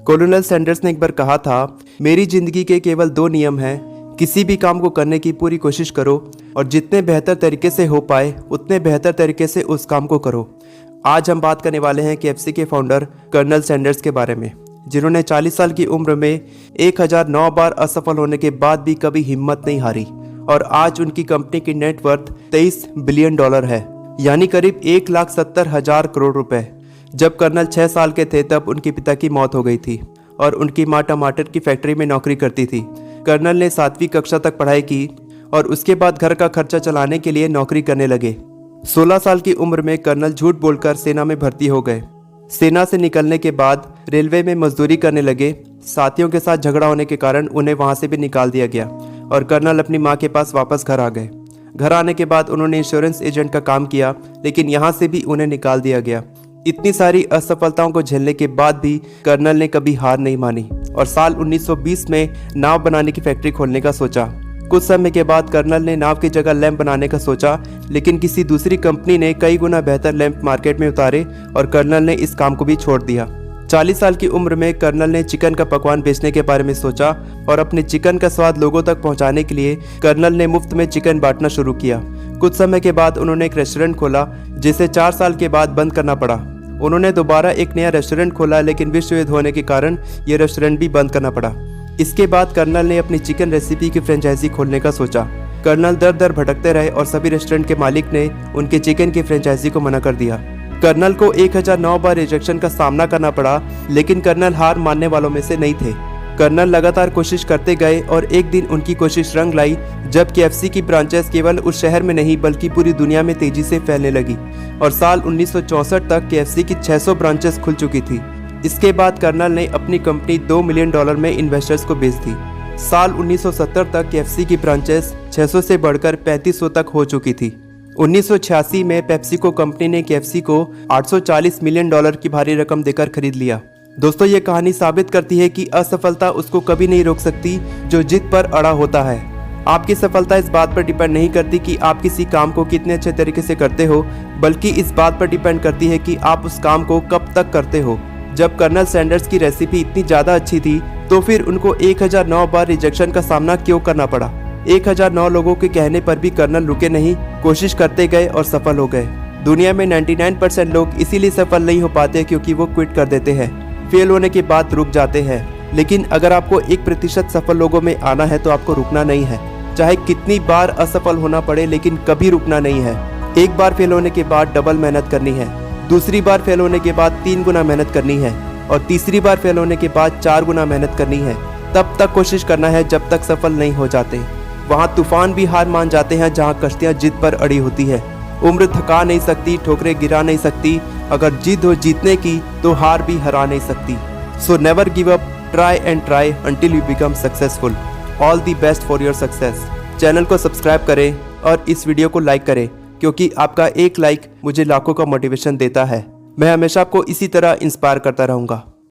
Colonel Sanders ने एक बार कहा था, मेरी जिंदगी के केवल 2 नियम हैं, किसी भी काम को करने की पूरी कोशिश करो और जितने बेहतर तरीके से हो पाए उतने बेहतर तरीके से उस काम को करो। आज हम बात करने वाले हैं KFC के फाउंडर कर्नल सैंडर्स के बारे में, जिन्होंने 40 साल की उम्र में 1009 बार असफल होने के बाद भी कभी हिम्मत नहीं हारी और आज उनकी कंपनी की नेटवर्थ $23 बिलियन है, यानी करीब 1,70,000 करोड़ रुपए। जब कर्नल 6 साल के थे तब उनके पिता की मौत हो गई थी और उनकी मां टमाटर की फैक्ट्री में नौकरी करती थी। कर्नल ने 7वीं कक्षा तक पढ़ाई की और उसके बाद घर का खर्चा चलाने के लिए नौकरी करने लगे। 16 साल की उम्र में कर्नल झूठ बोलकर सेना में भर्ती हो गए। सेना से निकलने के बाद रेलवे में मजदूरी करने लगे। साथियों के साथ झगड़ा होने के कारण उन्हें वहां से भी निकाल दिया गया और कर्नल अपनी मां के पास वापस घर आ गए। घर आने के बाद उन्होंने इंश्योरेंस एजेंट का काम किया, लेकिन यहाँ से भी उन्हें निकाल दिया गया। इतनी सारी असफलताओं को झेलने के बाद भी कर्नल ने कभी हार नहीं मानी और साल 1920 में नाव बनाने की फैक्ट्री खोलने का सोचा। कुछ समय के बाद कर्नल ने नाव की जगह लैंप बनाने का सोचा, लेकिन किसी दूसरी कंपनी ने कई गुना बेहतर लैंप मार्केट में उतारे और कर्नल ने इस काम को भी छोड़ दिया। 40 साल की उम्र में कर्नल ने चिकन का पकवान बेचने के बारे में सोचा और अपने चिकन का स्वाद लोगों तक पहुंचाने के लिए कर्नल ने मुफ्त में चिकन बांटना शुरू किया। कुछ समय के बाद उन्होंने एक रेस्टोरेंट खोला, जिसे 4 साल के बाद बंद करना पड़ा। उन्होंने दोबारा एक नया रेस्टोरेंट खोला, लेकिन विश्व युद्ध होने के कारण ये रेस्टोरेंट भी बंद करना पड़ा। इसके बाद कर्नल ने अपनी चिकन रेसिपी की फ्रेंचाइजी खोलने का सोचा। कर्नल दर दर भटकते रहे और सभी रेस्टोरेंट के मालिक ने उनके चिकन की फ्रेंचाइजी को मना कर दिया। कर्नल को 1009 बार रिजेक्शन का सामना करना पड़ा, लेकिन कर्नल हार मानने वालों में से नहीं थे। कर्नल लगातार कोशिश करते गए और एक दिन उनकी कोशिश रंग लाई जब KFC की ब्रांचेस केवल उस शहर में नहीं बल्कि पूरी दुनिया में तेजी से फैलने लगी और साल 1964 तक KFC की 600 ब्रांचेस खुल चुकी थी। इसके बाद कर्नल ने अपनी कंपनी $2 मिलियन में इन्वेस्टर्स को बेच दी। साल 1970 तक KFC की ब्रांचेस 600 से बढ़कर 3500 तक हो चुकी थी। 1986 में पेप्सिको कंपनी ने KFC को $840 मिलियन की भारी रकम देकर खरीद लिया। दोस्तों, ये कहानी साबित करती है कि असफलता उसको कभी नहीं रोक सकती जो जिद पर अड़ा होता है। आपकी सफलता इस बात पर डिपेंड नहीं करती कि आप किसी काम को कितने अच्छे तरीके से करते हो, बल्कि इस बात पर डिपेंड करती है कि आप उस काम को कब तक करते हो। जब कर्नल सैंडर्स की रेसिपी इतनी ज़्यादा अच्छी थी तो फिर उनको 1009 बार रिजेक्शन का सामना क्यों करना पड़ा। 1009 लोगों के कहने पर भी कर्नल रुके नहीं, कोशिश करते गए और सफल हो गए। दुनिया में 99% लोग इसीलिए सफल नहीं हो पाते क्योंकि वो क्विट कर देते हैं, फेल होने के बाद रुक जाते हैं। लेकिन अगर आपको 1% सफल लोगों में आना है तो आपको रुकना नहीं है। चाहे कितनी बार असफल होना पड़े, लेकिन कभी रुकना नहीं है। एक बार फेल होने के बाद डबल मेहनत करनी है, दूसरी बार फेल होने के बाद 3 गुना मेहनत करनी है और तीसरी बार फेल होने के बाद 4 गुना मेहनत करनी है। तब तक कोशिश करना है जब तक सफल नहीं हो जाते। वहाँ तूफान भी हार मान जाते हैं जहाँ कश्तियाँ जिद पर अड़ी होती है। उम्र थका नहीं सकती, ठोकरें गिरा नहीं सकती, अगर जिद हो जीतने की तो हार भी हरा नहीं सकती। So never give up, try and try until you become successful. All the best for your success. Channel को सब्सक्राइब करें और इस वीडियो को लाइक करें, क्योंकि आपका एक लाइक मुझे लाखों का मोटिवेशन देता है। मैं हमेशा आपको इसी तरह इंस्पायर करता रहूँगा।